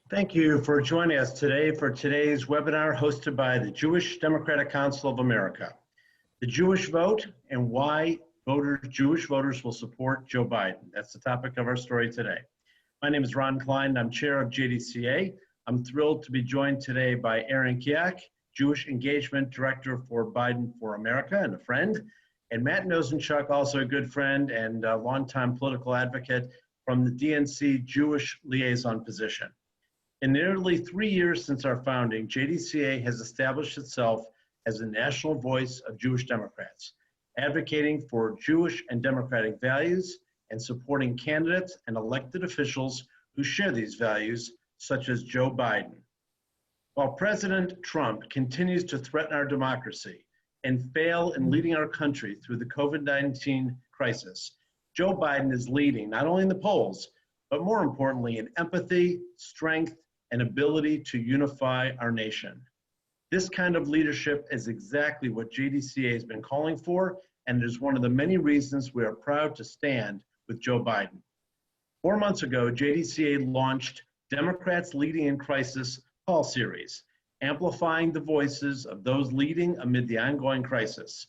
Thank you for joining us today for today's webinar hosted by the Jewish Democratic Council of America. The Jewish vote and why Jewish voters will support Joe Biden. That's the topic of our story today. My name is Ron Klein. I'm chair of JDCA. I'm thrilled to be joined today by Aaron Keyak, Jewish Engagement Director for Biden for America and a friend, and Matt Nosanchuk, also a good friend and a longtime political advocate from the DNC Jewish liaison position. In nearly 3 years since our founding, JDCA has established itself as a national voice of Jewish Democrats, advocating for Jewish and democratic values and supporting candidates and elected officials who share these values, such as Joe Biden. While President Trump continues to threaten our democracy and fail in leading our country through the COVID-19 crisis, Joe Biden is leading not only in the polls, but more importantly in empathy, strength, and ability to unify our nation. This kind of leadership is exactly what JDCA has been calling for, and it is one of the many reasons we are proud to stand with Joe Biden. 4 months ago, JDCA launched Democrats Leading in Crisis call series, amplifying the voices of those leading amid the ongoing crisis.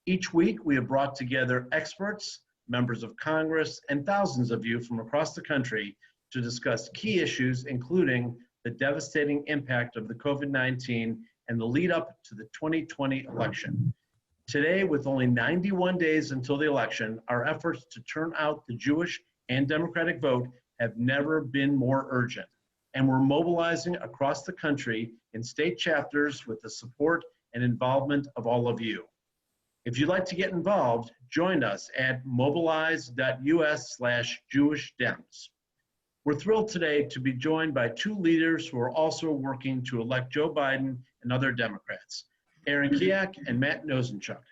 Each week, we have brought together experts, members of Congress, and thousands of you from across the country to discuss key issues, including the devastating impact of the COVID-19 and the lead up to the 2020 election. Today, with only 91 days until the election, our efforts to turn out the Jewish and Democratic vote have never been more urgent. And we're mobilizing across the country in state chapters with the support and involvement of all of you. If you'd like to get involved, join us at mobilize.us/JewishDems. We're thrilled today to be joined by two leaders who are also working to elect Joe Biden and other Democrats, Aaron Keyak and Matt Nosanchuk.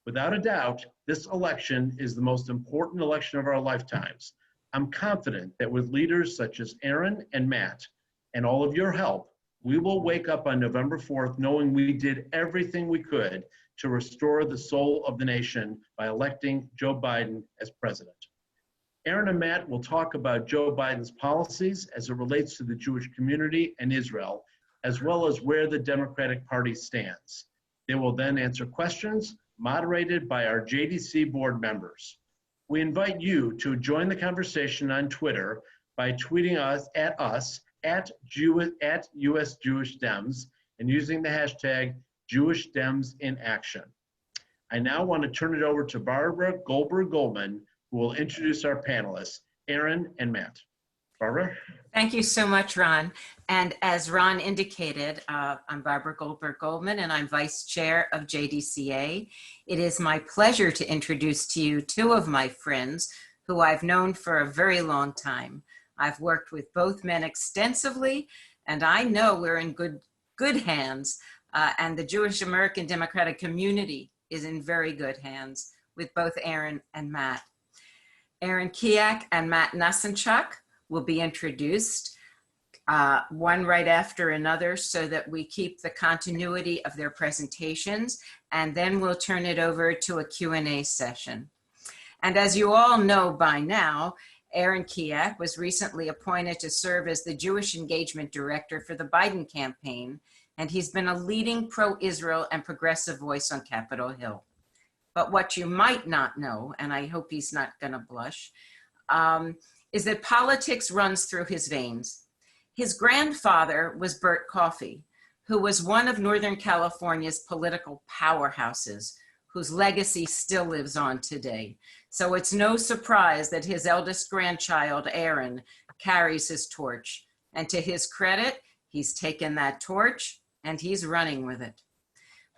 Without a doubt, this election is the most important election of our lifetimes. I'm confident that with leaders such as Aaron and Matt and all of your help, we will wake up on November 4th knowing we did everything we could to restore the soul of the nation by electing Joe Biden as president. Aaron and Matt will talk about Joe Biden's policies as it relates to the Jewish community and Israel, as well as where the Democratic Party stands. They will then answer questions moderated by our JDC board members. We invite you to join the conversation on Twitter by tweeting us at US Jewish Dems and using the hashtag Jewish Dems in Action. I now want to turn it over to Barbara Goldberg-Goldman, who will introduce our panelists, Aaron and Matt. Barbara? Thank you so much, Ron. And as Ron indicated, I'm Barbara Goldberg-Goldman, and I'm Vice Chair of JDCA. It is my pleasure to introduce to you two of my friends who I've known for a very long time. I've worked with both men extensively, and I know we're in good hands, and the Jewish American Democratic community is in very good hands with both Aaron and Matt. Aaron Keyak and Matt Nosanchuk will be introduced, one right after another, so that we keep the continuity of their presentations, and then we'll turn it over to a Q&A session. And as you all know by now, Aaron Keyak was recently appointed to serve as the Jewish Engagement Director for the Biden campaign, and he's been a leading pro-Israel and progressive voice on Capitol Hill. But what you might not know, and I hope he's not gonna blush, is that politics runs through his veins. His grandfather was Bert Coffey, who was one of Northern California's political powerhouses, whose legacy still lives on today. So it's no surprise that his eldest grandchild, Aaron, carries his torch. And to his credit, he's taken that torch and he's running with it.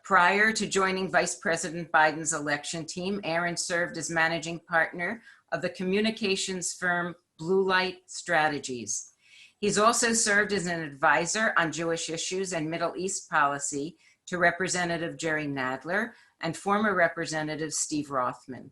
Prior to joining Vice President Biden's election team, Aaron served as managing partner of the communications firm Blue Light Strategies. He's also served as an advisor on Jewish issues and Middle East policy to Representative Jerry Nadler and former Representative Steve Rothman.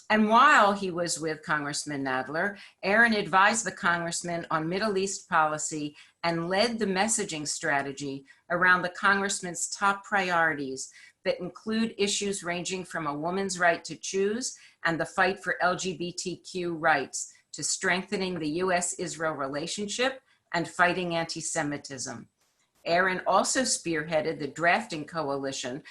And while he was with Congressman Nadler, Aaron advised the congressman on Middle East policy and led the messaging strategy around the congressman's top priorities that include issues ranging from a woman's right to choose and the fight for LGBTQ rights to strengthening the US-Israel relationship and fighting anti-Semitism. Aaron also spearheaded the drafting coalition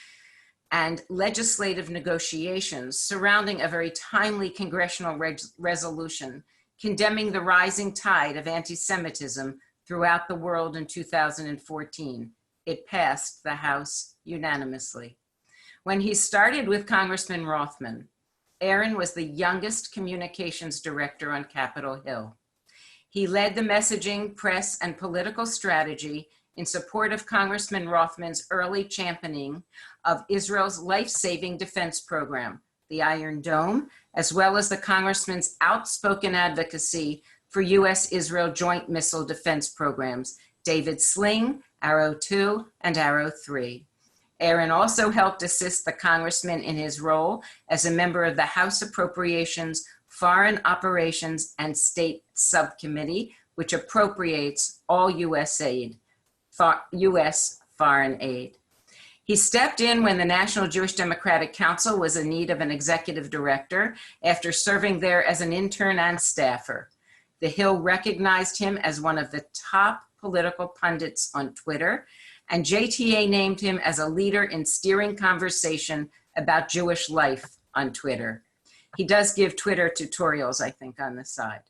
and legislative negotiations surrounding a very timely congressional resolution condemning the rising tide of anti-Semitism throughout the world in 2014. It passed the House unanimously. When he started with Congressman Rothman, Aaron was the youngest communications director on Capitol Hill. He led the messaging, press, and political strategy in support of Congressman Rothman's early championing of Israel's life-saving defense program, the Iron Dome, as well as the congressman's outspoken advocacy for U.S.-Israel joint missile defense programs, David Sling, Arrow 2, and Arrow 3. Aaron also helped assist the congressman in his role as a member of the House Appropriations, Foreign Operations, and State Subcommittee, which appropriates all U.S. foreign aid. He stepped in when the National Jewish Democratic Council was in need of an executive director after serving there as an intern and staffer. The Hill recognized him as one of the top political pundits on Twitter, and JTA named him as a leader in steering conversation about Jewish life on Twitter. He does give Twitter tutorials, I think, on the side.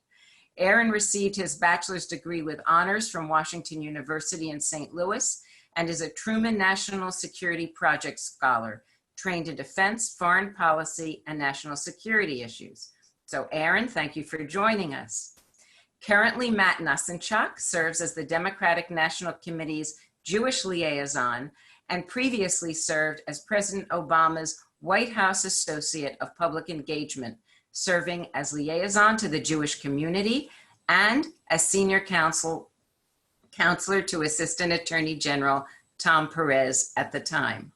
Aaron received his bachelor's degree with honors from Washington University in St. Louis and is a Truman National Security Project Scholar, trained in defense, foreign policy, and national security issues. So Aaron, thank you for joining us. Currently, Matt Nosanchuk serves as the Democratic National Committee's Jewish liaison and previously served as President Obama's White House Associate of Public Engagement, serving as liaison to the Jewish community and as senior counselor to Assistant Attorney General Tom Perez at the time.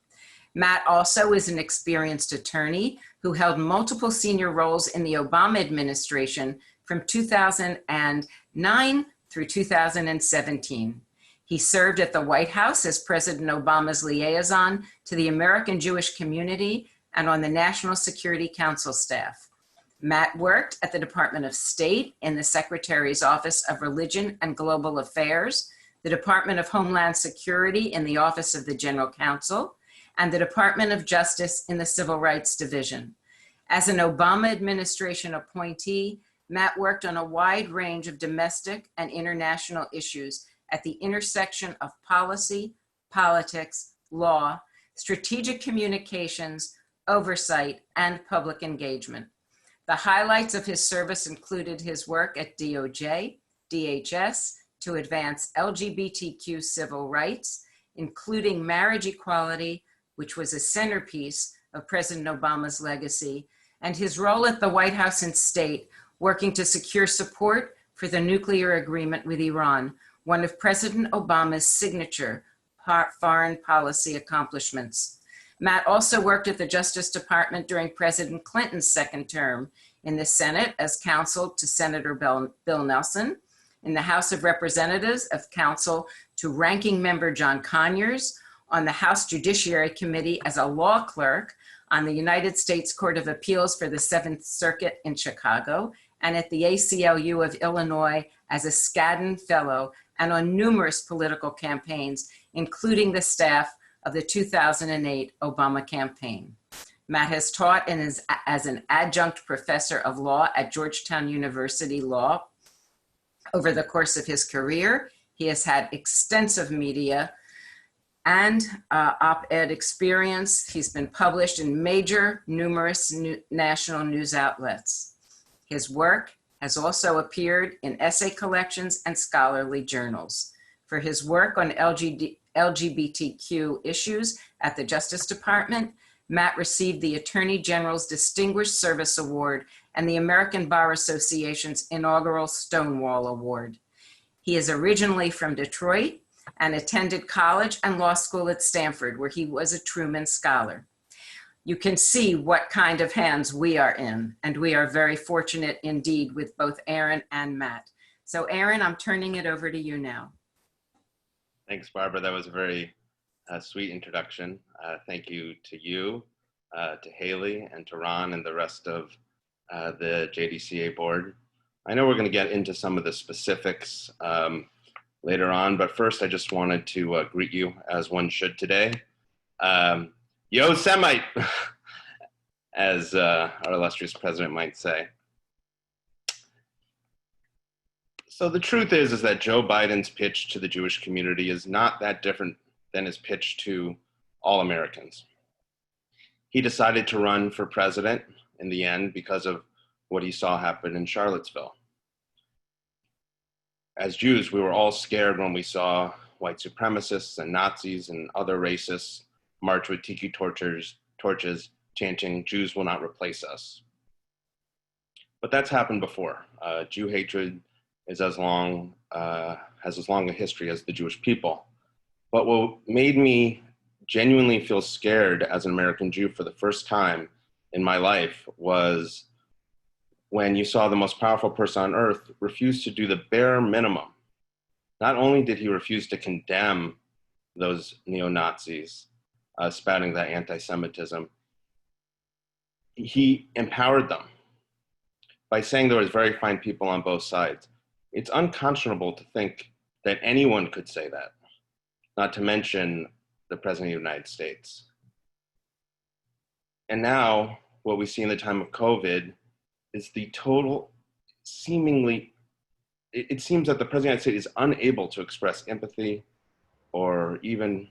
Matt also is an experienced attorney who held multiple senior roles in the Obama administration from 2009 through 2017. He served at the White House as President Obama's liaison to the American Jewish community and on the National Security Council staff. Matt worked at the Department of State in the Secretary's Office of Religion and Global Affairs, the Department of Homeland Security in the Office of the General Counsel, and the Department of Justice in the Civil Rights Division. As an Obama administration appointee, Matt worked on a wide range of domestic and international issues at the intersection of policy, politics, law, strategic communications, oversight, and public engagement. The highlights of his service included his work at DOJ, DHS to advance LGBTQ civil rights, including marriage equality, which was a centerpiece of President Obama's legacy, and his role at the White House and State, working to secure support for the nuclear agreement with Iran, one of President Obama's signature foreign policy accomplishments. Matt also worked at the Justice Department during President Clinton's second term, in the Senate as counsel to Senator Bill Nelson, in the House of Representatives as counsel to Ranking Member John Conyers, on the House Judiciary Committee as a law clerk, on the United States Court of Appeals for the Seventh Circuit in Chicago, and at the ACLU of Illinois as a Skadden Fellow, and on numerous political campaigns, including the staff of the 2008 Obama campaign. Matt has taught and is as an adjunct professor of law at Georgetown University Law. Over the course of his career, he has had extensive media and op-ed experience. He's been published in numerous national news outlets. His work has also appeared in essay collections and scholarly journals. For his work on LGBTQ issues at the Justice Department, Matt received the Attorney General's Distinguished Service Award and the American Bar Association's inaugural Stonewall Award. He is originally from Detroit and attended college and law school at Stanford, where he was a Truman Scholar. You can see what kind of hands we are in, and we are very fortunate indeed with both Aaron and Matt. So Aaron, I'm turning it over to you now. Thanks, Barbara. That was a very sweet introduction. Thank you, to Haley, and to Ron and the rest of the JDCA board. I know we're going to get into some of the specifics later on. But first, I just wanted to greet you as one should today. Yo, Semite, as our illustrious president might say. So the truth is that Joe Biden's pitch to the Jewish community is not that different than his pitch to all Americans. He decided to run for president in the end because of what he saw happen in Charlottesville. As Jews, we were all scared when we saw white supremacists and Nazis and other racists march with tiki torches chanting, "Jews will not replace us." But that's happened before. Jew hatred is has as long a history as the Jewish people. But what made me genuinely feel scared as an American Jew for the first time in my life was when you saw the most powerful person on earth refuse to do the bare minimum. Not only did he refuse to condemn those neo-Nazis spouting that anti-Semitism, he empowered them by saying there was very fine people on both sides. It's unconscionable to think that anyone could say that, not to mention the President of the United States. And now what we see in the time of COVID is the total, seemingly, it seems that the President of the United States is unable to express empathy or even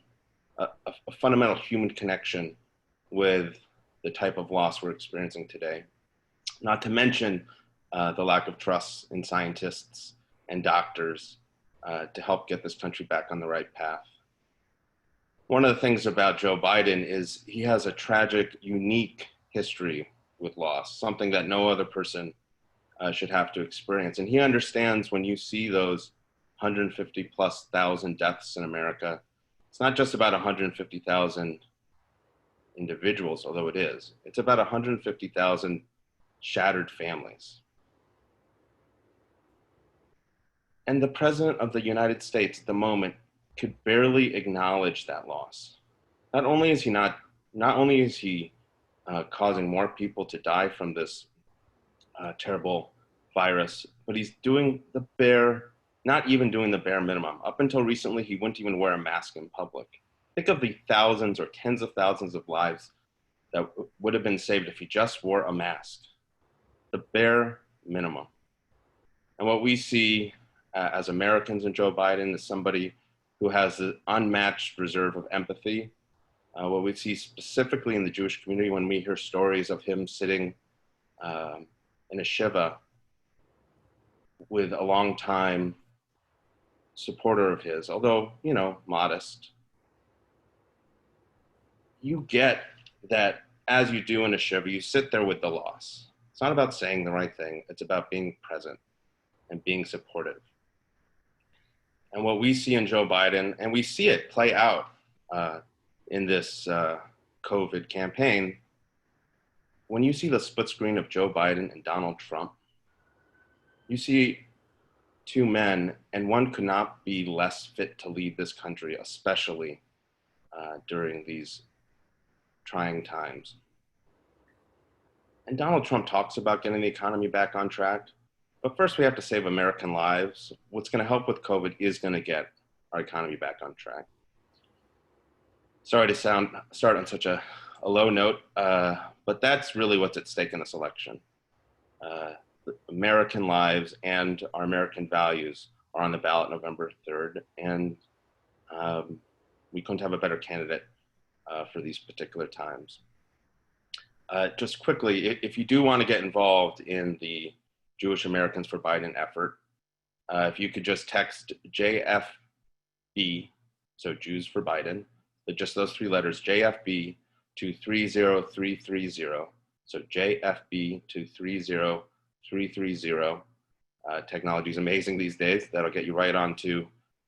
a fundamental human connection with the type of loss we're experiencing today. Not to mention the lack of trust in scientists and doctors to help get this country back on the right path. One of the things about Joe Biden is he has a tragic, unique history with loss, something that no other person should have to experience. And he understands when you see those 150,000+ deaths in America, it's not just about 150,000 individuals, although it is. It's about 150,000 shattered families. And the President of the United States at the moment could barely acknowledge that loss. Not only is he causing more people to die from this terrible virus, but he's not even doing the bare minimum. Up until recently, he wouldn't even wear a mask in public. Think of the thousands or tens of thousands of lives that would have been saved if he just wore a mask. The bare minimum. And what we see as Americans in Joe Biden is somebody who has an unmatched reserve of empathy. What we see specifically in the Jewish community when we hear stories of him sitting in a shiva with a longtime supporter of his, although, modest, you get that as you do in a shiva, you sit there with the loss. It's not about saying the right thing. It's about being present and being supportive. And what we see in Joe Biden, and we see it play out in this COVID campaign, when you see the split screen of Joe Biden and Donald Trump, you see two men, and one could not be less fit to lead this country, especially during these trying times. And Donald Trump talks about getting the economy back on track. But first, we have to save American lives. What's going to help with COVID is going to get our economy back on track. Sorry to start on such a low note, but that's really what's at stake in this election. American lives and our American values are on the ballot November 3rd, and we couldn't have a better candidate for these particular times. Just quickly, if you do want to get involved in the Jewish Americans for Biden effort, if you could just text JFB, so Jews for Biden, just those three letters, JFB to 30330. So JFB to 30330. Technology is amazing these days. That'll get you right onto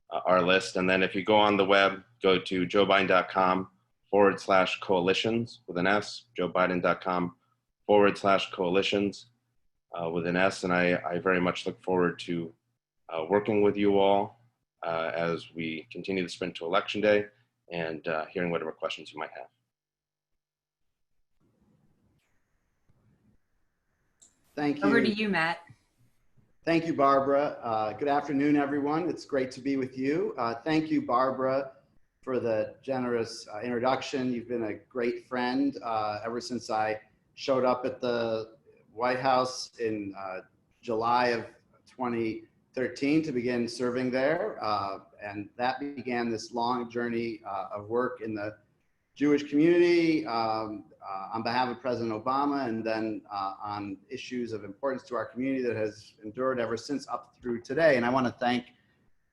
our list. And then if you go on the web, go to joebiden.com/coalitions with an S, joebiden.com/coalitions with an S. And I very much look forward to working with you all as we continue the sprint to Election Day and hearing whatever questions you might have. Thank you. Over to you, Matt. Thank you, Barbara. Good afternoon, everyone. It's great to be with you. Thank you, Barbara, for the generous introduction. You've been a great friend ever since I showed up at the White House in July of 2013 to begin serving there. And that began this long journey of work in the Jewish community on behalf of President Obama, and then on issues of importance to our community that has endured ever since up through today. And I want to thank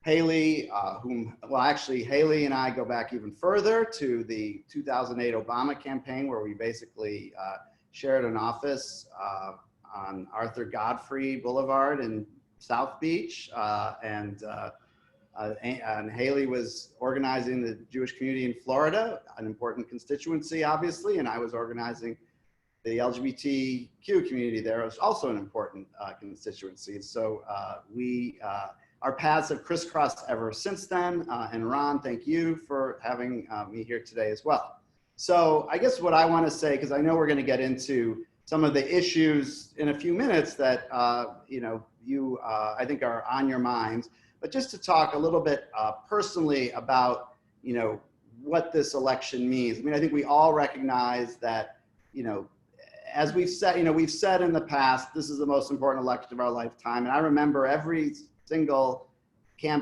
Haley, Haley and I go back even further to the 2008 Obama campaign, where we basically shared an office on Arthur Godfrey Boulevard in South Beach. And Haley was organizing the Jewish community in Florida, an important constituency, obviously, and I was organizing the LGBTQ community there. It was also an important constituency. So our paths have crisscrossed ever since then. And Ron, thank you for having me here today as well. So I guess what I want to say, because I know we're going to get into some of the issues in a few minutes that I think are on your minds. But just to talk a little bit personally about, what this election means. I mean, I think we all recognize that, as we've said in the past, this is the most important election of our lifetime. And I remember every single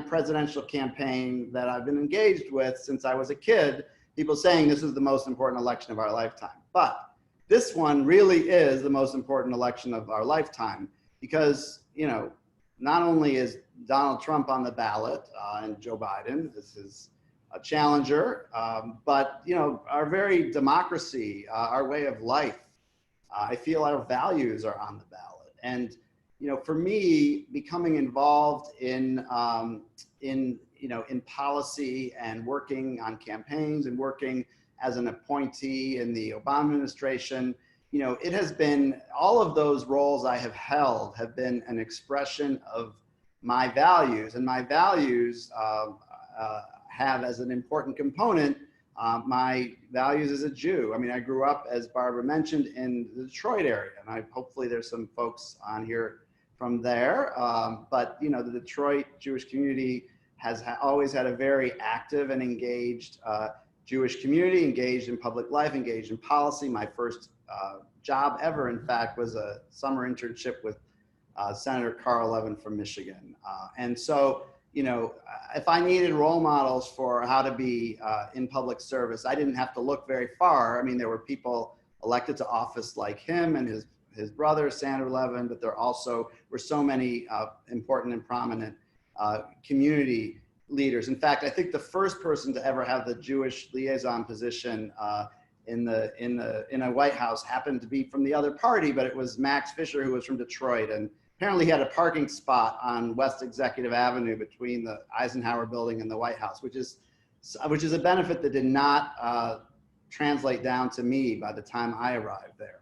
presidential campaign that I've been engaged with since I was a kid, people saying this is the most important election of our lifetime. But this one really is the most important election of our lifetime because, not only is Donald Trump on the ballot and Joe Biden, this is a challenger, but our very democracy, our way of life, I feel our values are on the ballot. And for me, becoming involved in policy and working on campaigns and working as an appointee in the Obama administration, it has been, all of those roles I have held have been an expression of my values, and my values have as an important component my values as a Jew. I mean, I grew up, as Barbara mentioned, in the Detroit area, and hopefully there's some folks on here from there, but the Detroit Jewish community has always had a very active and engaged Jewish community, engaged in public life, engaged in policy. My first job ever, in fact, was a summer internship with Senator Carl Levin from Michigan. And so, if I needed role models for how to be in public service, I didn't have to look very far. I mean, there were people elected to office like him and his brother, Senator Levin, but there also were so many important and prominent community leaders. In fact, I think the first person to ever have the Jewish liaison position in a White House happened to be from the other party, but it was Max Fisher, who was from Detroit, and apparently he had a parking spot on West Executive Avenue between the Eisenhower Building and the White House, which is a benefit that did not translate down to me by the time I arrived there.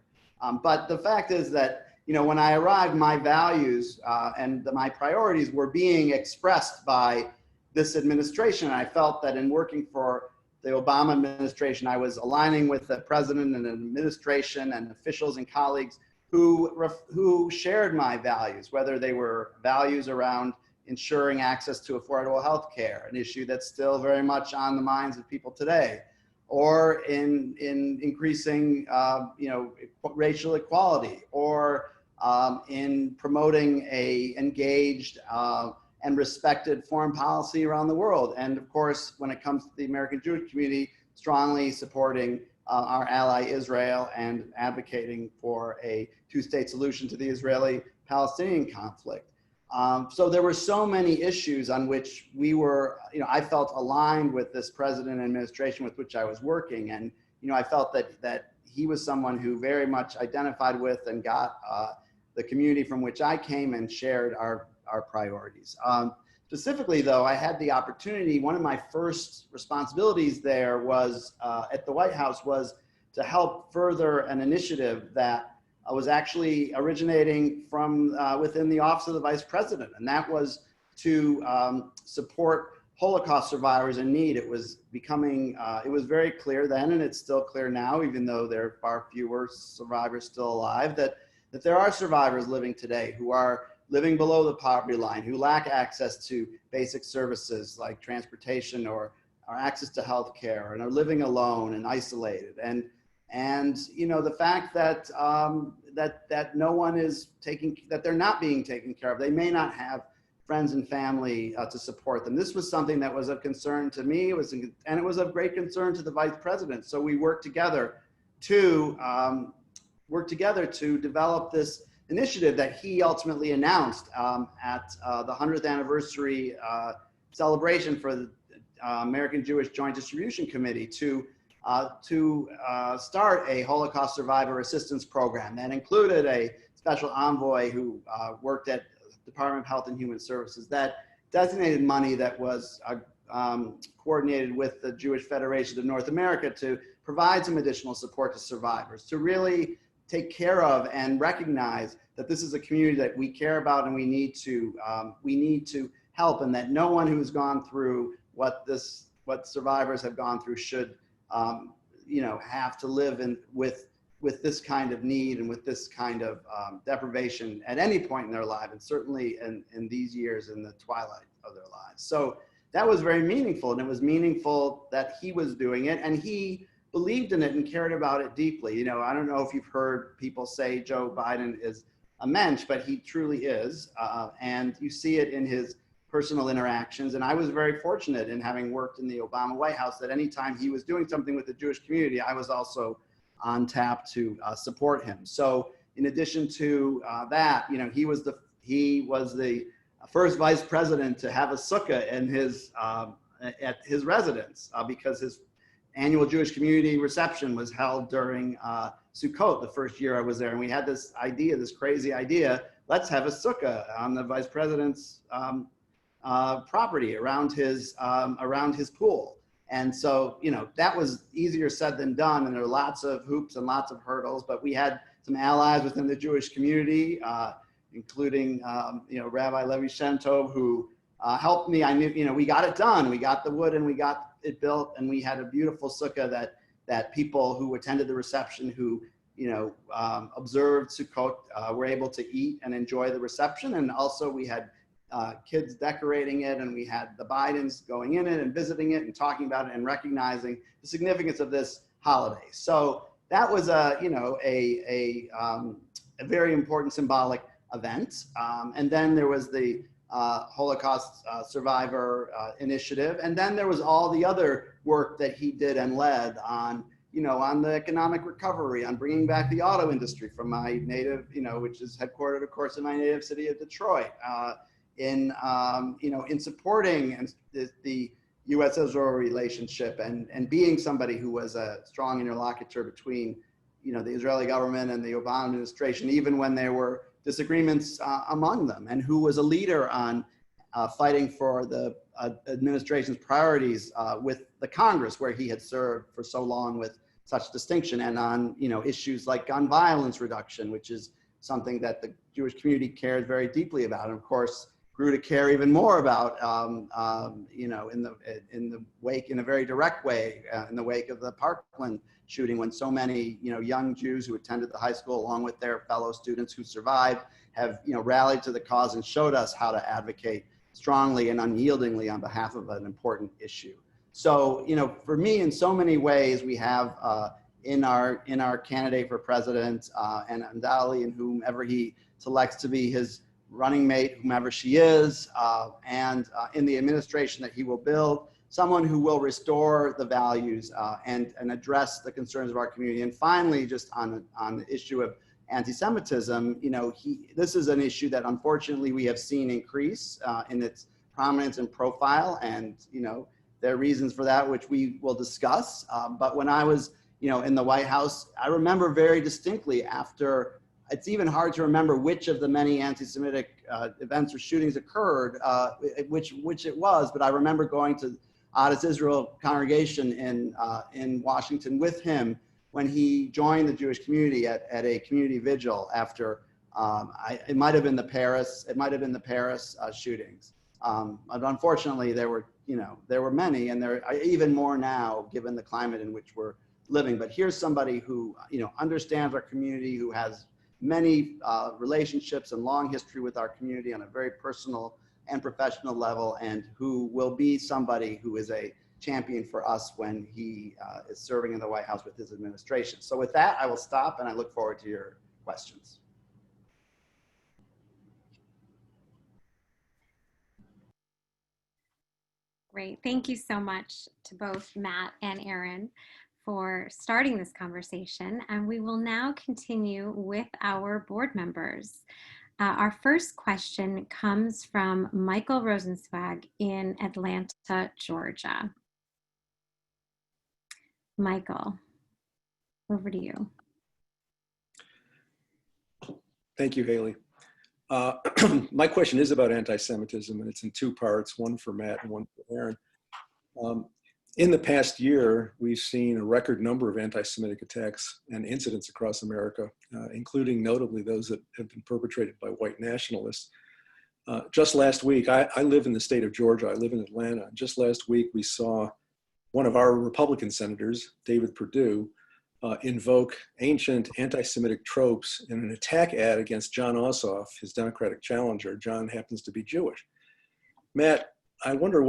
But the fact is that when I arrived, my values and my priorities were being expressed by this administration. And I felt that in working for the Obama administration, I was aligning with the president and administration and officials and colleagues who shared my values, whether they were values around ensuring access to affordable health care, an issue that's still very much on the minds of people today, or in increasing racial equality, or in promoting a engaged and respected foreign policy around the world. And of course, when it comes to the American Jewish community, strongly supporting our ally Israel and advocating for a two-state solution to the Israeli-Palestinian conflict. So there were so many issues on which we were, I felt aligned with this president and administration with which I was working. And, I felt that he was someone who very much identified with and got the community from which I came and shared our priorities. Specifically, though, I had the opportunity, one of my first responsibilities there was at the White House was to help further an initiative that was actually originating from within the Office of the Vice President, and that was to support Holocaust survivors in need. It was becoming, it was very clear then, and it's still clear now, even though there are far fewer survivors still alive, that there are survivors living today who are living below the poverty line, who lack access to basic services like transportation or access to health care, and are living alone and isolated. And you know, the fact that that no one is that they're not being taken care of. They may not have friends and family to support them. This was something that was of concern to me. And it was of great concern to the vice president. So we worked together to develop this initiative that he ultimately announced at the 100th anniversary celebration for the American Jewish Joint Distribution Committee to start a Holocaust survivor assistance program that included a special envoy who worked at the Department of Health and Human Services that designated money that was coordinated with the Jewish Federation of North America to provide some additional support to survivors, to really take care of and recognize that this is a community that we care about and we need to help, and that no one who's gone through what survivors have gone through should you know, have to live with this kind of need and with this kind of deprivation at any point in their life, and certainly in these years in the twilight of their lives. So that was very meaningful, and it was meaningful that he was doing it, and he believed in it and cared about it deeply. You know, I don't know if you've heard people say Joe Biden is a mensch, but he truly is, and you see it in his personal interactions. And I was very fortunate in having worked in the Obama White House that anytime he was doing something with the Jewish community, I was also on tap to support him. So in addition to that, you know, he was the first vice president to have a sukkah in his at his residence because his annual Jewish community reception was held during Sukkot the first year I was there, and we had this idea, this crazy idea, let's have a sukkah on the vice president's property around his pool. And so, you know, that was easier said than done, and there were lots of hoops and lots of hurdles, but we had some allies within the Jewish community, including, you know, Rabbi Levi Shem Tov, who helped me. I knew, you know, we got it done. We got the wood and we got it built, and we had a beautiful sukkah that people who attended the reception, who, you know, observed Sukkot, were able to eat and enjoy the reception. And also we had kids decorating it, and we had the Bidens going in it and visiting it and talking about it and recognizing the significance of this holiday. So that was a, you know, a very important symbolic event. And then there was the Holocaust survivor initiative. And then there was all the other work that he did and led on, you know, on the economic recovery, on bringing back the auto industry from my native, you know, which is headquartered, of course, in my native city of Detroit, in, you know, in supporting the U.S.-Israel relationship and being somebody who was a strong interlocutor between, you know, the Israeli government and the Obama administration, even when there were disagreements among them, and who was a leader on fighting for the administration's priorities with the Congress, where he had served for so long with such distinction, and on, you know, issues like gun violence reduction, which is something that the Jewish community cared very deeply about, and of course grew to care even more about, you know, in the wake, in a very direct way, in the wake of the Parkland shooting, when so many, you know, young Jews who attended the high school, along with their fellow students who survived, have, you know, rallied to the cause and showed us how to advocate strongly and unyieldingly on behalf of an important issue. So, you know, for me, in so many ways, we have in our candidate for president, and undoubtedly in whomever he selects to be his running mate, whomever she is, and in the administration that he will build, someone who will restore the values and address the concerns of our community. And finally, just on the issue of anti-Semitism, you know, this is an issue that unfortunately we have seen increase in its prominence and profile, and, you know, there are reasons for that, which we will discuss. But when I was, you know, in the White House, I remember very distinctly after, it's even hard to remember which of the many anti-Semitic events or shootings occurred, which it was, but I remember going to Adas Israel congregation in Washington with him when he joined the Jewish community at a community vigil after it might have been the Paris shootings. But unfortunately, there were many, and there are even more now, given the climate in which we're living. But here's somebody who, you know, understands our community, who has many relationships and long history with our community on a very personal and professional level, and who will be somebody who is a champion for us when he is serving in the White House with his administration. So with that, I will stop, and I look forward to your questions. Great. Thank you so much to both Matt and Aaron for starting this conversation. And we will now continue with our board members. Our first question comes from Michael Rosenzweig in Atlanta, Georgia. Michael, over to you. Thank you, Haley. My question is about anti-Semitism, and it's in two parts, one for Matt and one for Aaron. In the past year, we've seen a record number of anti-Semitic attacks and incidents across America, including notably those that have been perpetrated by white nationalists. Just last week, I live in the state of Georgia, I live in Atlanta. Just last week, we saw one of our Republican senators, David Perdue, invoke ancient anti-Semitic tropes in an attack ad against John Ossoff, his Democratic challenger. John happens to be Jewish. Matt, I wonder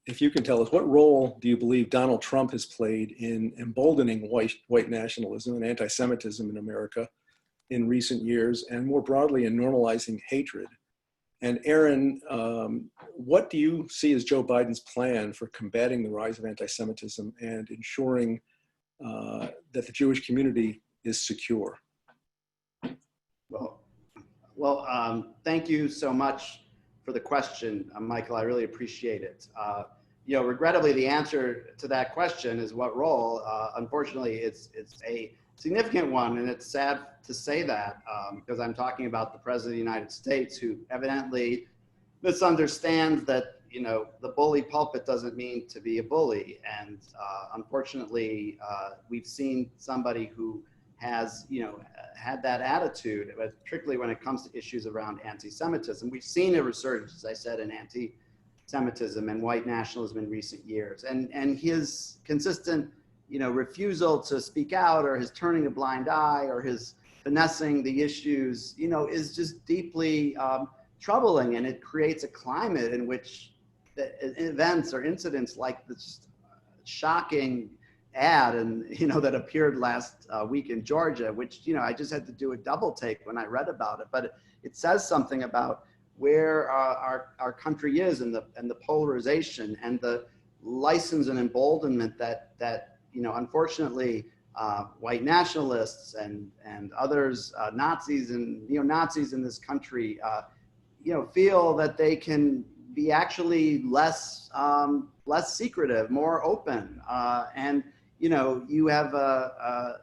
if you can tell us, what role do you believe Donald Trump has played in emboldening white nationalism and anti-Semitism in America in recent years, and more broadly in normalizing hatred? And Aaron, what do you see as Joe Biden's plan for combating the rise of anti-Semitism and ensuring that the Jewish community is secure? Well, thank you so much for the question, Michael. I really appreciate it. Regrettably, the answer to that question is what role. Unfortunately, it's a significant one, and it's sad to say that because I'm talking about the President of the United States, who evidently misunderstands that the bully pulpit doesn't mean to be a bully. And unfortunately, we've seen somebody who has, had that attitude, but particularly when it comes to issues around anti-Semitism. We've seen a resurgence, as I said, in anti-Semitism and white nationalism in recent years. And his consistent, refusal to speak out, or his turning a blind eye, or his finessing the issues, is just deeply troubling. And it creates a climate in which events or incidents like this shocking ad that appeared last week in Georgia, which I just had to do a double take when I read about it, but it says something about where our country is, and the polarization and the license and emboldenment that unfortunately white nationalists and others, Nazis and neo-Nazis in this country feel that they can be actually less secretive, more open, and you have a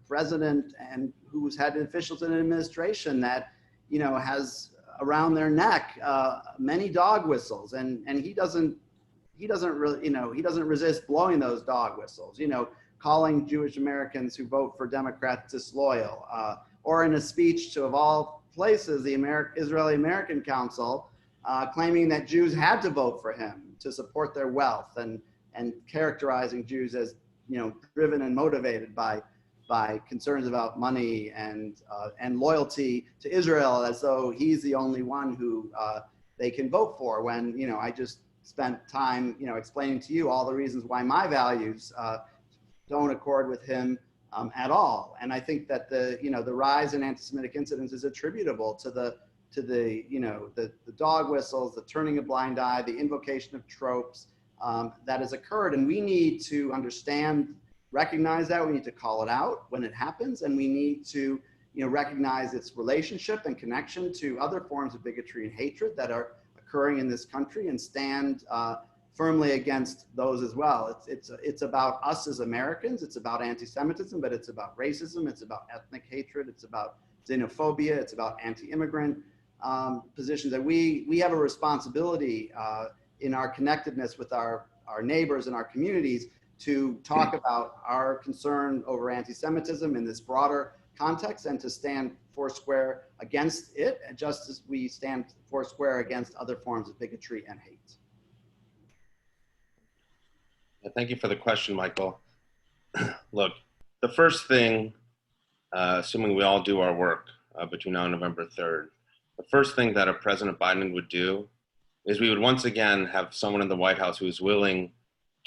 president and who's had officials in an administration that has around their neck many dog whistles, and he doesn't really he doesn't resist blowing those dog whistles, calling Jewish Americans who vote for Democrats disloyal, or in a speech to, of all places, the Israeli American Council, claiming that Jews had to vote for him to support their wealth, and characterizing Jews as driven and motivated by concerns about money and loyalty to Israel, as though he's the only one who they can vote for. When I just spent time explaining to you all the reasons why my values don't accord with him at all. And I think that the rise in anti-Semitic incidents is attributable to the dog whistles, the turning a blind eye, the invocation of tropes that has occurred. And we need to recognize that. We need to call it out when it happens, and we need to recognize its relationship and connection to other forms of bigotry and hatred that are occurring in this country, and stand firmly against those as well. It's about us as Americans. It's about anti-Semitism, but it's about racism. It's about ethnic hatred. It's about xenophobia. It's about anti-immigrant positions. That we have a responsibility in our connectedness with our neighbors and our communities to talk about our concern over anti-Semitism in this broader context, and to stand foursquare against it, just as we stand foursquare against other forms of bigotry and hate. Thank you for the question, Michael. Look, the first thing assuming we all do our work between now and November 3rd, the first thing that President Biden would do is we would once again have someone in the White House who is willing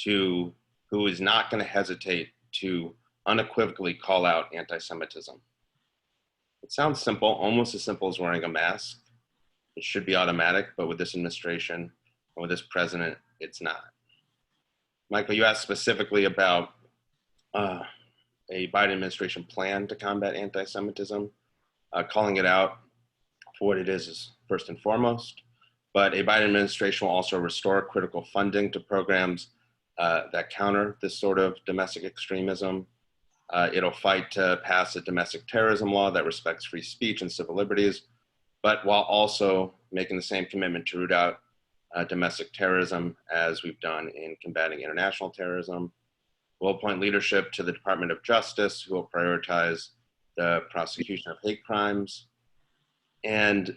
to, who is not going to hesitate to unequivocally call out anti-Semitism. It sounds simple, almost as simple as wearing a mask. It should be automatic, but with this administration and with this president, it's not. Michael, you asked specifically about a Biden administration plan to combat anti-Semitism. Calling it out for what it is first and foremost, but a Biden administration will also restore critical funding to programs that counter this sort of domestic extremism. It'll fight to pass a domestic terrorism law that respects free speech and civil liberties, but while also making the same commitment to root out domestic terrorism as we've done in combating international terrorism. We'll appoint leadership to the Department of Justice, who will prioritize the prosecution of hate crimes, and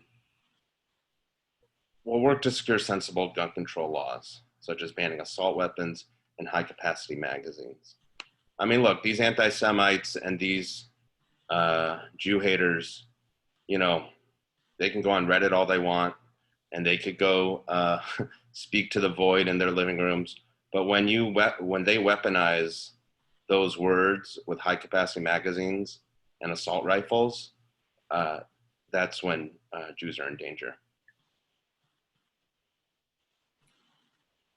we'll work to secure sensible gun control laws, such as banning assault weapons and high-capacity magazines. I mean, look, these anti-Semites and these Jew haters, you know, they can go on Reddit all they want, and they could go speak to the void in their living rooms. But when they weaponize those words with high-capacity magazines and assault rifles, that's when Jews are in danger.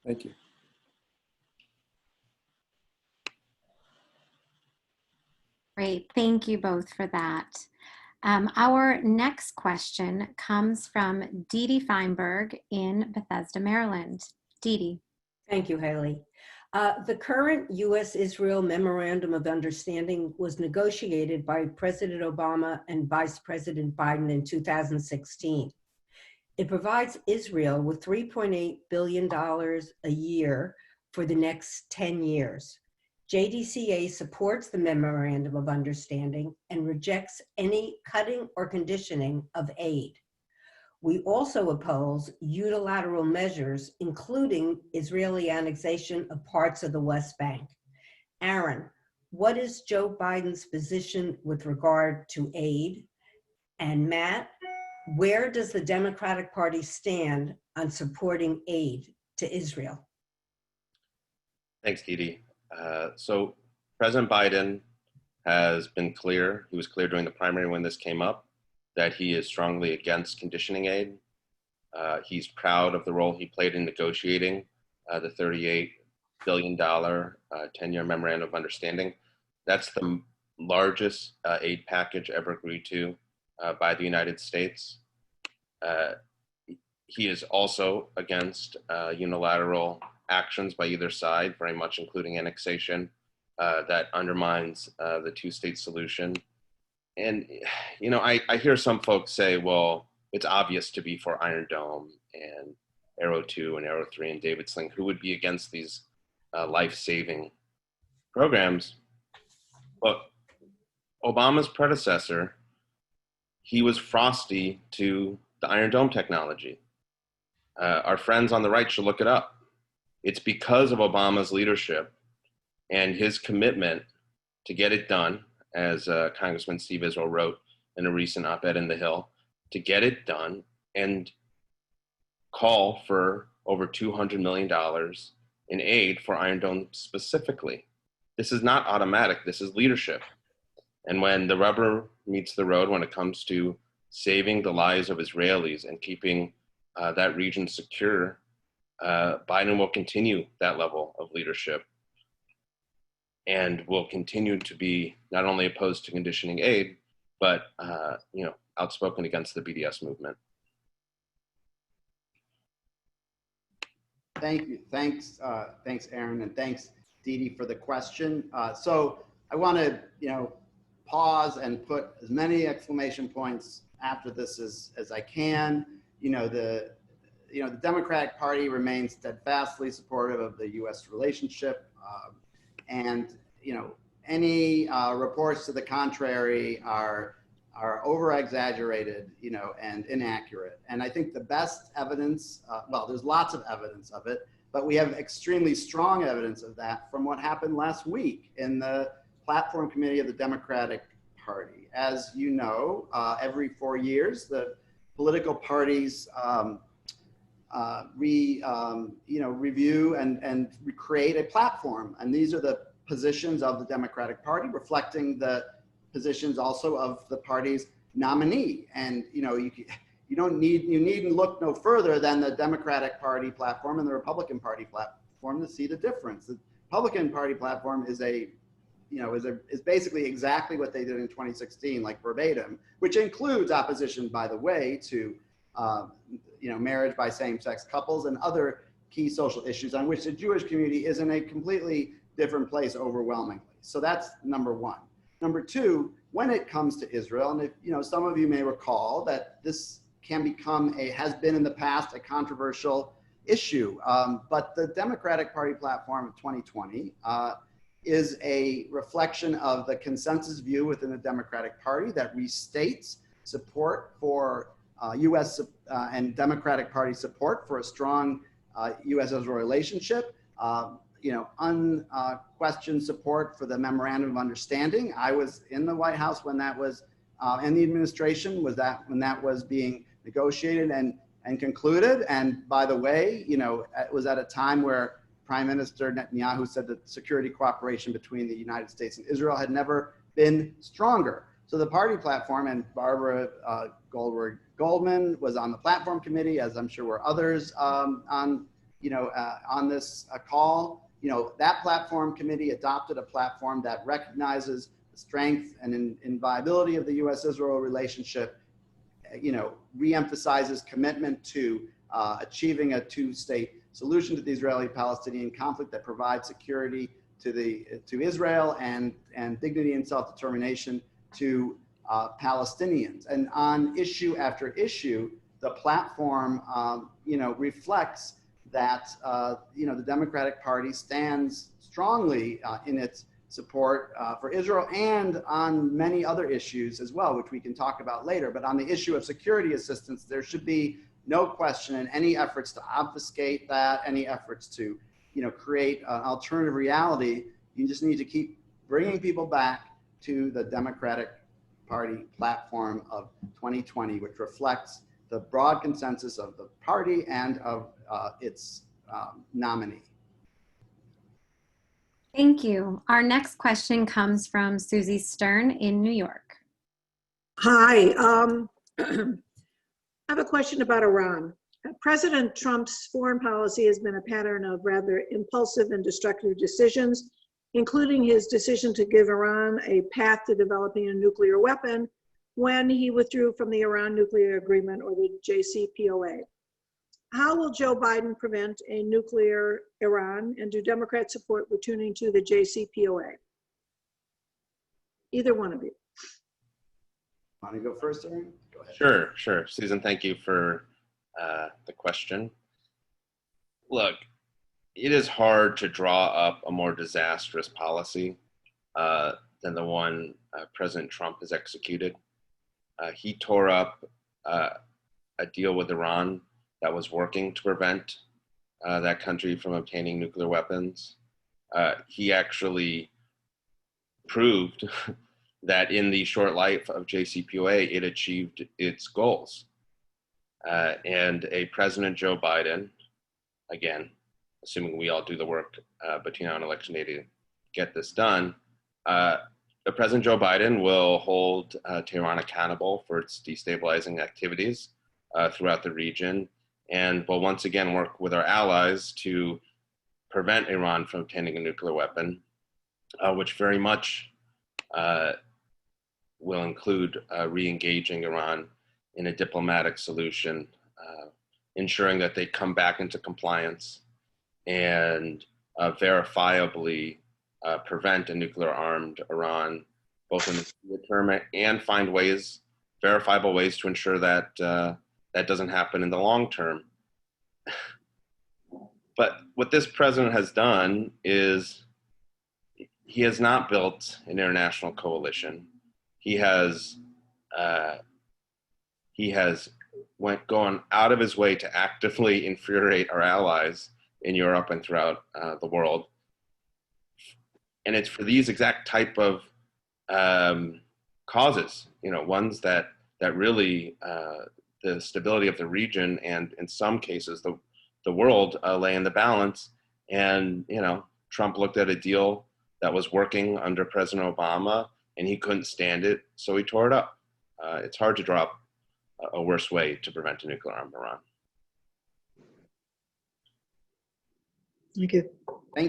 Thank you. Great, thank you both for that. Our next question comes from Dee Dee Feinberg in Bethesda, Maryland. Dee Dee. Thank you, Haley. The current U.S.-Israel Memorandum of Understanding was negotiated by President Obama and Vice President Biden in 2016. It provides Israel with $3.8 billion a year for the next 10 years. JDCA supports the Memorandum of Understanding and rejects any cutting or conditioning of aid. We also oppose unilateral measures, including Israeli annexation of parts of the West Bank. Aaron, what is Joe Biden's position with regard to aid? And Matt, where does the Democratic Party stand on supporting aid to Israel? Thanks, Dee Dee. So President Biden has been clear, he was clear during the primary when this came up, that he is strongly against conditioning aid. He's proud of the role he played in negotiating the $38 billion 10-year memorandum of understanding. That's the largest aid package ever agreed to by the United States. He is also against unilateral actions by either side, very much including annexation that undermines the two-state solution. And, you know, I hear some folks say, well, it's obvious to be for Iron Dome and Arrow 2 and Arrow 3 and David Sling, who would be against these life-saving programs. But Obama's predecessor, he was frosty to the Iron Dome technology. Our friends on the right should look it up. It's because of Obama's leadership and his commitment to get it done, as Congressman Steve Israel wrote in a recent op-ed in The Hill, to get it done and call for over $200 million in aid for Iron Dome specifically. This is not automatic, this is leadership. And when the rubber meets the road, when it comes to saving the lives of Israelis and keeping that region secure, Biden will continue that level of leadership and will continue to be not only opposed to conditioning aid, but you know, outspoken against the BDS movement. Thank you. Thanks, Aaron, and thanks, Dee Dee, for the question. So I want to, you know, pause and put as many exclamation points after this as I can. The Democratic Party remains steadfastly supportive of the U.S. relationship, and any reports to the contrary are over-exaggerated, and inaccurate. And I think the best evidence, well, there's lots of evidence of it, but we have extremely strong evidence of that from what happened last week in the platform committee of the Democratic Party. As you know, every 4 years, the political parties review and create a platform. And these are the positions of the Democratic Party, reflecting the positions also of the party's nominee. And you needn't look no further than the Democratic Party platform and the Republican Party platform to see the difference. The Republican Party platform is basically exactly what they did in 2016, like verbatim, which includes opposition, by the way, to marriage by same-sex couples and other key social issues on which the Jewish community is in a completely different place overwhelmingly. So that's number one. Number two, when it comes to Israel, and if, some of you may recall that this can become has been in the past a controversial issue, but the Democratic Party platform of 2020 is a reflection of the consensus view within the Democratic Party that restates support for U.S. And Democratic Party support for a strong U.S.-Israel relationship, unquestioned support for the Memorandum of Understanding. I was in the White House when that was, and the administration when that was being negotiated and concluded. And by the way, it was at a time where Prime Minister Netanyahu said that security cooperation between the United States and Israel had never been stronger. So the party platform, and Barbara Goldman was on the platform committee, as I'm sure were others on this call. That platform committee adopted a platform that recognizes the strength and inviolability of the U.S.-Israel relationship, reemphasizes commitment to achieving a two-state solution to the Israeli-Palestinian conflict that provides security to Israel and dignity and self-determination to Palestinians. And on issue after issue, the platform, reflects that, the Democratic Party stands strongly in its support for Israel and on many other issues as well, which we can talk about later. But on the issue of security assistance, there should be no question in any efforts to obfuscate that, any efforts to, create an alternative reality. You just need to keep bringing people back to the Democratic Party platform of 2020, which reflects the broad consensus of the party and of its nominee. Thank you. Our next question comes from Susie Stern in New York. Hi. I have a question about Iran. President Trump's foreign policy has been a pattern of rather impulsive and destructive decisions, including his decision to give Iran a path to developing a nuclear weapon when he withdrew from the Iran nuclear agreement, or the JCPOA. How will Joe Biden prevent a nuclear Iran, and do Democrats support returning to the JCPOA? Either one of you. Want to go first, Aaron? Go ahead. Sure. Susan, thank you for the question. Look, it is hard to draw up a more disastrous policy than the one President Trump has executed. He tore up a deal with Iran that was working to prevent that country from obtaining nuclear weapons. He actually proved that in the short life of JCPOA, it achieved its goals. And a President Joe Biden, again, assuming we all do the work between now and election day to get this done, President Joe Biden will hold Tehran accountable for its destabilizing activities throughout the region, and will once again work with our allies to prevent Iran from obtaining a nuclear weapon, which very much will include re-engaging Iran in a diplomatic solution, ensuring that they come back into compliance and verifiably prevent a nuclear-armed Iran, both in the short term and find verifiable ways to ensure that that doesn't happen in the long term. But what this president has done is he has not built an international coalition. He has gone out of his way to actively infuriate our allies in Europe and throughout the world. And it's for these exact type of causes, ones that really the stability of the region and in some cases the world lay in the balance. And, Trump looked at a deal that was working under President Obama and he couldn't stand it, so he tore it up. It's hard to draw up a worse way to prevent a nuclear armed Iran. Thank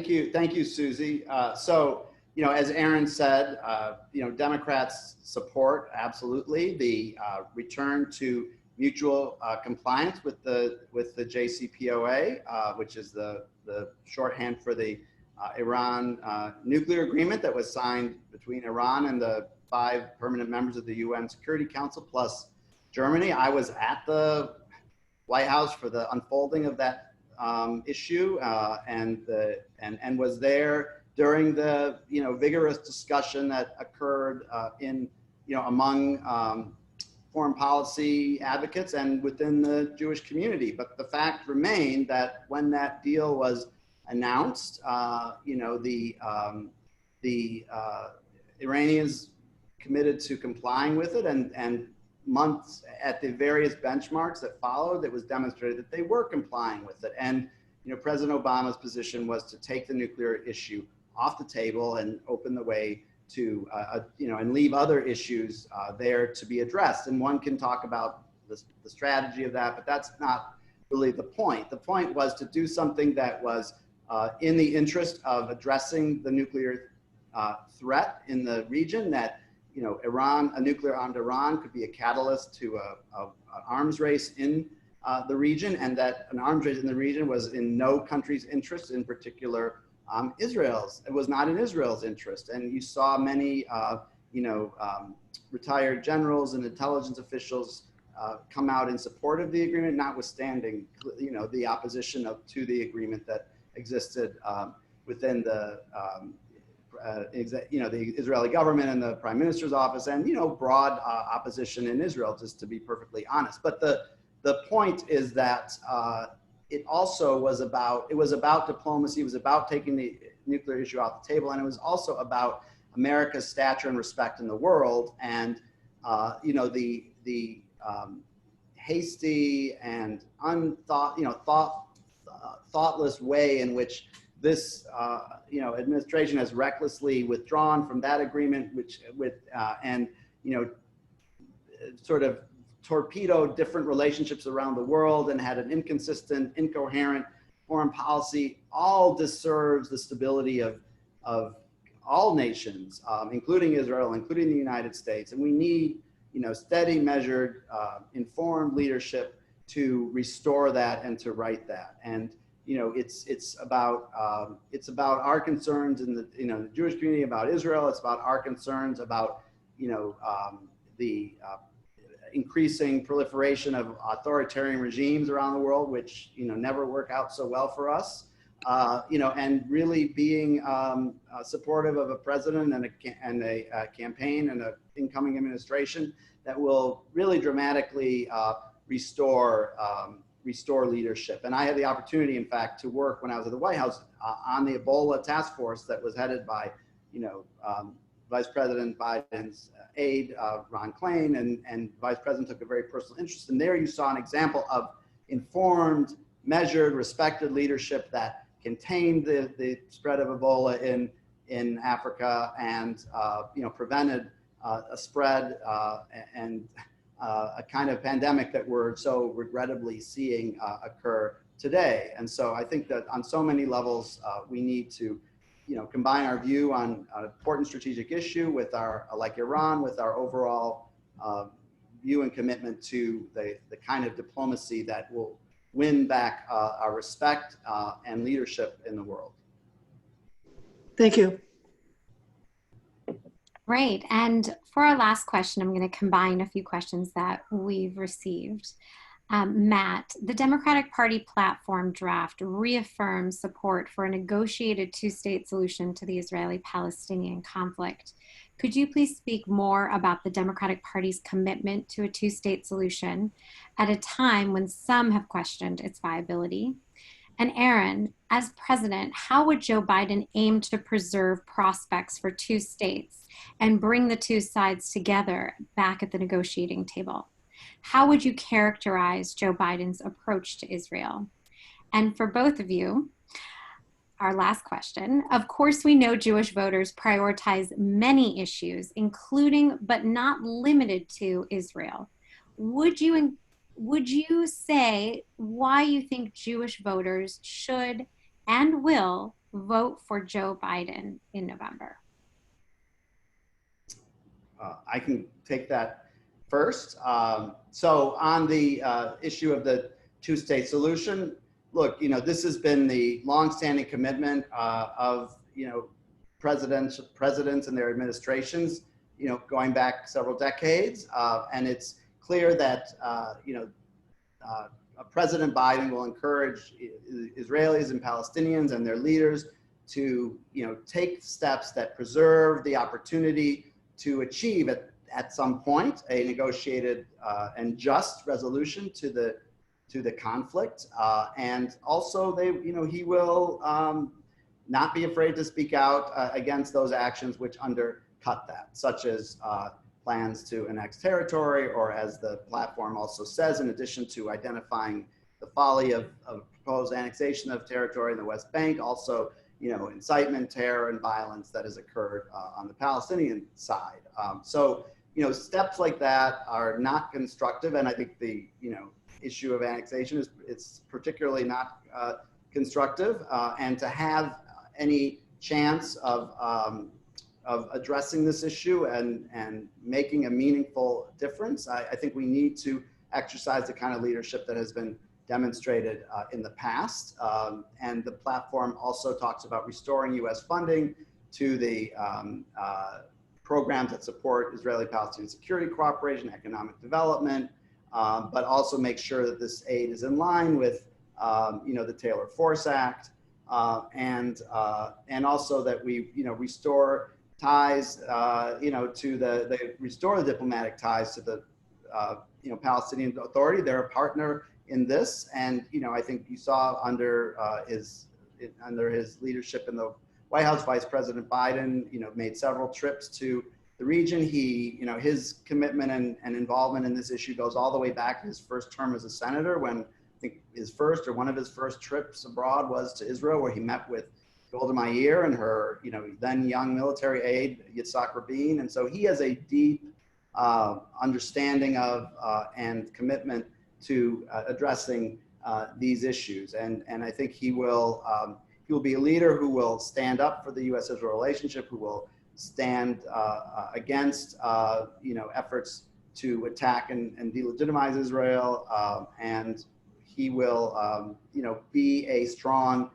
you. Thank you, Susie. So, as Aaron said, Democrats support absolutely the return to mutual compliance with the JCPOA, which is the shorthand for the Iran nuclear agreement that was signed between Iran and the 5 permanent members of the UN Security Council plus Germany. I was at the White House for the unfolding of that issue and was there during the vigorous discussion that occurred among foreign policy advocates and within the Jewish community. But the fact remained that when that deal was announced, the Iranians committed to complying with it, and months at the various benchmarks that followed, it was demonstrated that they were complying with it. And President Obama's position was to take the nuclear issue off the table and open the way to and leave other issues there to be addressed. And one can talk about the strategy of that, but that's not really the point. The point was to do something that was in the interest of addressing the nuclear threat in the region, that Iran, a nuclear armed Iran, could be a catalyst to an arms race in the region, and that an arms race in the region was in no country's interest, in particular Israel's. It was not in Israel's interest. And you saw many retired generals and intelligence officials come out in support of the agreement, notwithstanding the opposition to the agreement that existed within the the Israeli government and the Prime Minister's office, and broad opposition in Israel, just to be perfectly honest. But the point is that it also was about diplomacy. It was about taking the nuclear issue off the table, and it was also about America's stature and respect in the world. And the hasty and thoughtless way in which this administration has recklessly withdrawn from that agreement, sort of torpedoed different relationships around the world and had an inconsistent, incoherent foreign policy, all disserves the stability of all nations, including Israel, including the United States. And we need steady, measured, informed leadership to restore that and to right that. And it's about our concerns in the Jewish community about Israel. It's about our concerns about the increasing proliferation of authoritarian regimes around the world, which never work out so well for us. And really being supportive of a president and a campaign and an incoming administration that will really dramatically restore leadership. And I had the opportunity, in fact, to work when I was at the White House on the Ebola task force that was headed by, Vice President Biden's aide, Ron Klain, and Vice President took a very personal interest. And there you saw an example of informed, measured, respected leadership that contained the spread of Ebola in Africa and prevented a spread and a kind of pandemic that we're so regrettably seeing occur today. And so I think that on so many levels, we need to combine our view on an important strategic issue with like Iran, with our overall view and commitment to the kind of diplomacy that will win back our respect and leadership in the world. Thank you. Great. And for our last question, I'm going to combine a few questions that we've received. Matt, the Democratic Party platform draft reaffirms support for a negotiated two-state solution to the Israeli-Palestinian conflict. Could you please speak more about the Democratic Party's commitment to a two-state solution at a time when some have questioned its viability? And Aaron, as president, how would Joe Biden aim to preserve prospects for two states and bring the two sides together back at the negotiating table? How would you characterize Joe Biden's approach to Israel? And for both of you, our last question. Of course, we know Jewish voters prioritize many issues, including but not limited to Israel. Would you say why you think Jewish voters should and will vote for Joe Biden in November? I can take that first. So on the issue of the two-state solution, look, this has been the longstanding commitment of, presidents and their administrations, going back several decades. And it's clear that, President Biden will encourage Israelis and Palestinians and their leaders to, take steps that preserve the opportunity to achieve at some point a negotiated and just resolution to the conflict, and also he will not be afraid to speak out against those actions which undercut that, such as plans to annex territory, or as the platform also says, in addition to identifying the folly of proposed annexation of territory in the West Bank, also incitement, terror, and violence that has occurred on the Palestinian side. So steps like that are not constructive, and I think the issue of annexation it's particularly not constructive, and to have any chance of addressing this issue and making a meaningful difference, I think we need to exercise the kind of leadership that has been demonstrated in the past. And the platform also talks about restoring U.S. funding to the programs that support Israeli-Palestinian security cooperation, economic development, but also make sure that this aid is in line with, the Taylor Force Act, and also that we, restore ties, to restore the diplomatic ties to the, Palestinian Authority. They're a partner in this, and I think you saw under his leadership in the White House, Vice President Biden, made several trips to the region. He, his commitment and involvement in this issue goes all the way back to his first term as a senator, when I think one of his first trips abroad was to Israel, where he met with Golda Meir and her, then young military aide, Yitzhak Rabin. And so he has a deep understanding of and commitment to addressing these issues. And I think he will be a leader who will stand up for the U.S.-Israel relationship, who will stand against, efforts to attack and delegitimize Israel. And he will, be a strong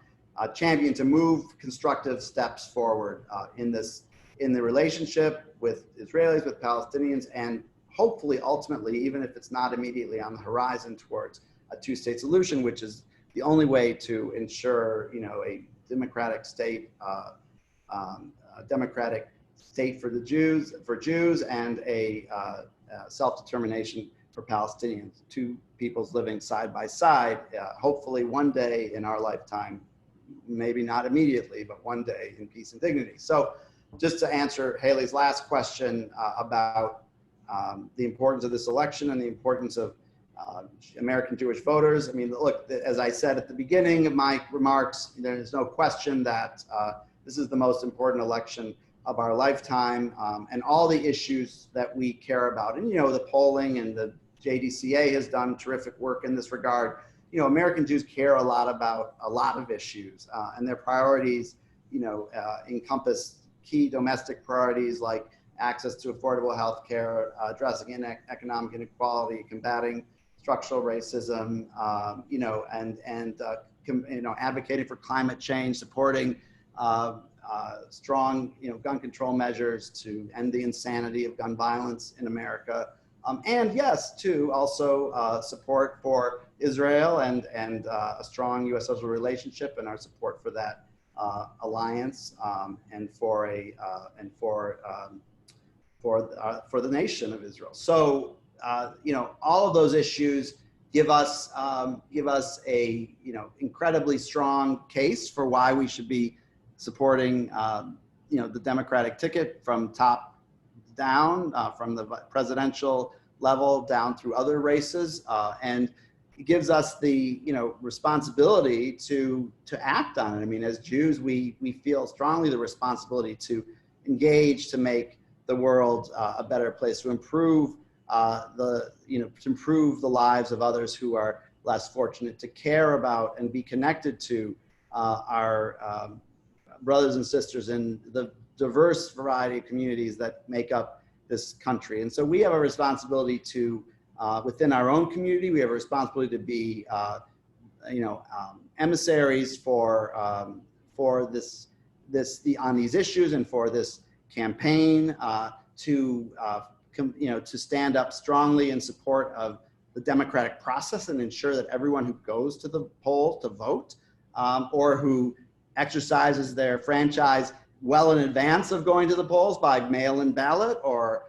champion to move constructive steps forward in the relationship with Israelis, with Palestinians, and hopefully, ultimately, even if it's not immediately on the horizon, towards a two-state solution, which is the only way to ensure, a democratic state, for the Jews, and a self-determination for Palestinians. Two peoples living side by side. Hopefully, one day in our lifetime, maybe not immediately, but one day in peace and dignity. So, just to answer Haley's last question about the importance of this election and the importance of American Jewish voters. I mean, look, as I said at the beginning of my remarks, there is no question that this is the most important election of our lifetime, and all the issues that we care about. And, the polling and the JDCA has done terrific work in this regard. American Jews care a lot about a lot of issues, and their priorities, encompass key domestic priorities like access to affordable health care, addressing economic inequality, combating structural racism, advocating for climate change, supporting strong, gun control measures to end the insanity of gun violence in America. And yes, too, also support for Israel and a strong U.S.-Israel relationship, and our support for that alliance, and for the nation of Israel. So, all of those issues give us a incredibly strong case for why we should be supporting the Democratic ticket from top down, from the presidential level down through other races, and it gives us the responsibility to act on it. I mean, as Jews, we feel strongly the responsibility to engage to make the world a better place, to improve to improve the lives of others who are less fortunate, to care about and be connected to our brothers and sisters in the diverse variety of communities that make up this country. And so we have a responsibility to, within our own community, we have a responsibility to be, emissaries for on these issues and for this campaign to stand up strongly in support of the democratic process and ensure that everyone who goes to the poll to vote or who exercises their franchise well in advance of going to the polls by mail-in ballot or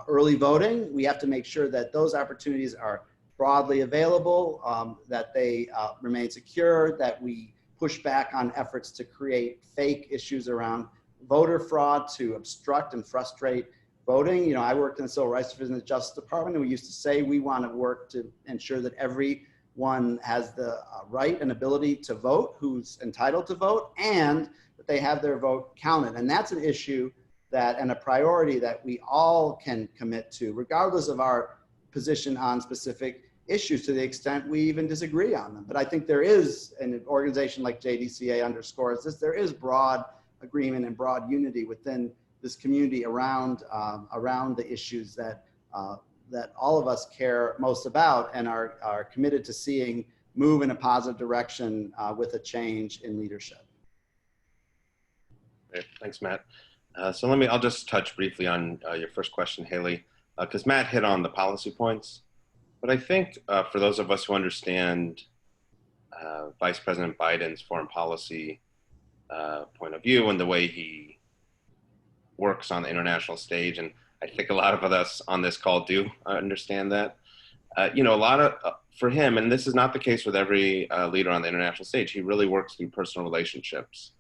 early voting, we have to make sure that those opportunities are broadly available, that they remain secure, that we push back on efforts to create fake issues around voter fraud to obstruct and frustrate voting. I worked in the Civil Rights Division of the Justice Department, and we used to say we want to work to ensure that everyone has the right and ability to vote, who's entitled to vote, and that they have their vote counted. And that's an issue and a priority that we all can commit to, regardless of our position on specific issues, to the extent we even disagree on them. But I think there is, an organization like JDCA underscores this, there is broad agreement and broad unity within this community around the issues that all of us care most about and are committed to seeing move in a positive direction with a change in leadership. Great. Thanks, Matt. I'll just touch briefly on your first question, Haley, because Matt hit on the policy points. But I think for those of us who understand Vice President Biden's foreign policy point of view and the way he works on the international stage, and I think a lot of us on this call do understand that, a lot of, for him, and this is not the case with every leader on the international stage, he really works through personal relationships.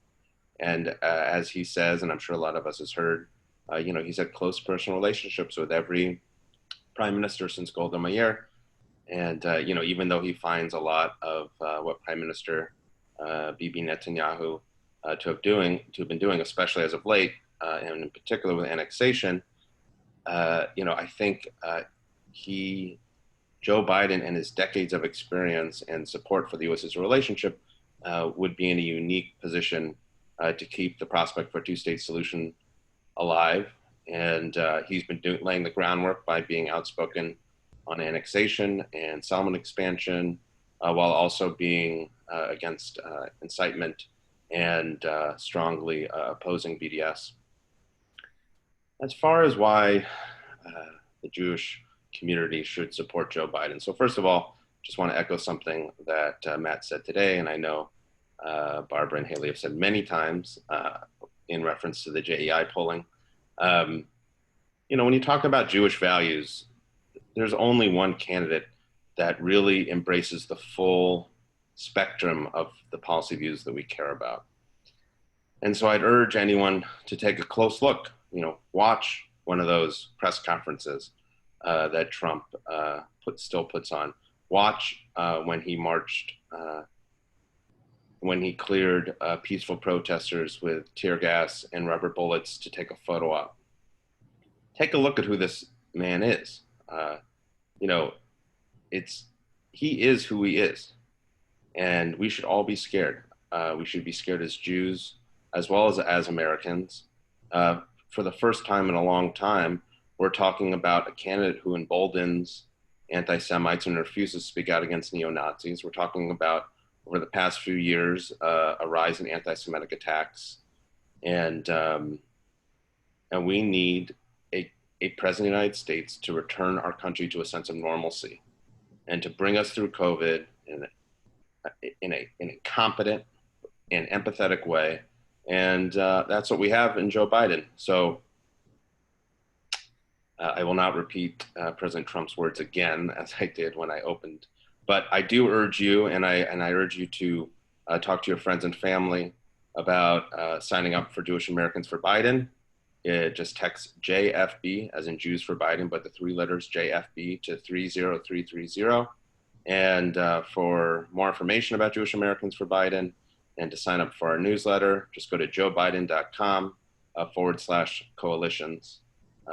And as he says, and I'm sure a lot of us has heard, he's had close personal relationships with every prime minister since Golda Meir. And, even though he finds a lot of what Prime Minister Bibi Netanyahu to have been doing, especially as of late, and in particular with annexation, I think Joe Biden and his decades of experience and support for the U.S.'s relationship would be in a unique position to keep the prospect for a two-state solution alive. And he's been laying the groundwork by being outspoken on annexation and settlement expansion, while also being against incitement and strongly opposing BDS. As far as why the Jewish community should support Joe Biden. So first of all, just want to echo something that Matt said today, and I know Barbara and Haley have said many times in reference to the JEI polling. When you talk about Jewish values, there's only one candidate that really embraces the full spectrum of the policy views that we care about. And so I'd urge anyone to take a close look, watch one of those press conferences that Trump still puts on. Watch when he marched, when he cleared peaceful protesters with tear gas and rubber bullets to take a photo op. Take a look at who this man is. He is who he is, and we should all be scared. We should be scared as Jews as well as Americans. For the first time in a long time, we're talking about a candidate who emboldens anti-Semites and refuses to speak out against neo-Nazis. We're talking about, over the past few years, a rise in anti-Semitic attacks, and we need a president of the United States to return our country to a sense of normalcy and to bring us through COVID in a competent and empathetic way. And that's what we have in Joe Biden. So I will not repeat President Trump's words again, as I did when I opened. But I do urge you, and I urge you to talk to your friends and family about signing up for Jewish Americans for Biden. Just text JFB, as in Jews for Biden, but the 3 letters JFB to 30330. And for more information about Jewish Americans for Biden and to sign up for our newsletter, just go to joebiden.com/coalitions.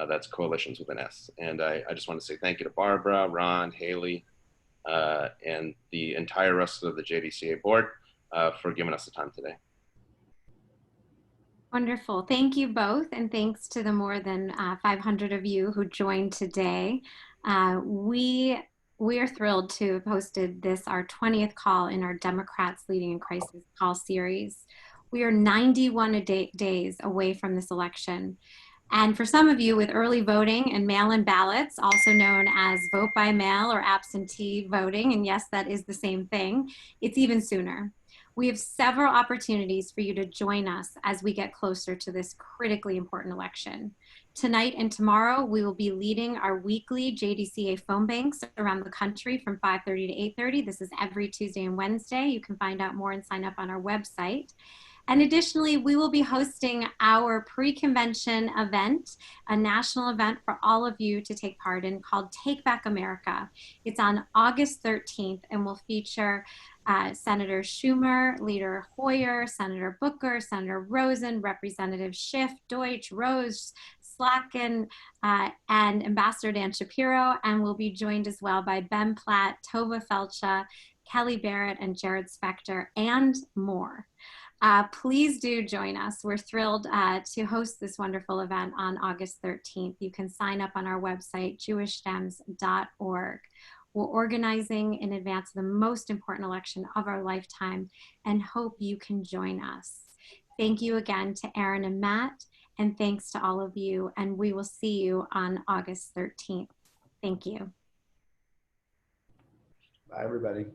That's coalitions with an S. And I just want to say thank you to Barbara, Ron, Haley, and the entire rest of the JDCA board for giving us the time today. Wonderful. Thank you both. And thanks to the more than 500 of you who joined today. We are thrilled to have hosted this, our 20th call in our Democrats Leading in Crisis call series. We are 91 days away from this election. And for some of you with early voting and mail-in ballots, also known as vote by mail or absentee voting, and yes, that is the same thing, it's even sooner. We have several opportunities for you to join us as we get closer to this critically important election. Tonight and tomorrow, we will be leading our weekly JDCA phone banks around the country from 5:30 to 8:30. This is every Tuesday and Wednesday. You can find out more and sign up on our website. And additionally, we will be hosting our pre-convention event, a national event for all of you to take part in called Take Back America. It's on August 13th and will feature Senator Schumer, Leader Hoyer, Senator Booker, Senator Rosen, Representative Schiff, Deutsch, Rose, Slacken, and Ambassador Dan Shapiro. And we'll be joined as well by Ben Platt, Tova Felcha, Kelly Barrett, and Jared Spector, and more. Please do join us. We're thrilled to host this wonderful event on August 13th. You can sign up on our website, jewishdems.org. We're organizing in advance of the most important election of our lifetime and hope you can join us. Thank you again to Aaron and Matt, and thanks to all of you, and we will see you on August 13th. Thank you. Bye, everybody.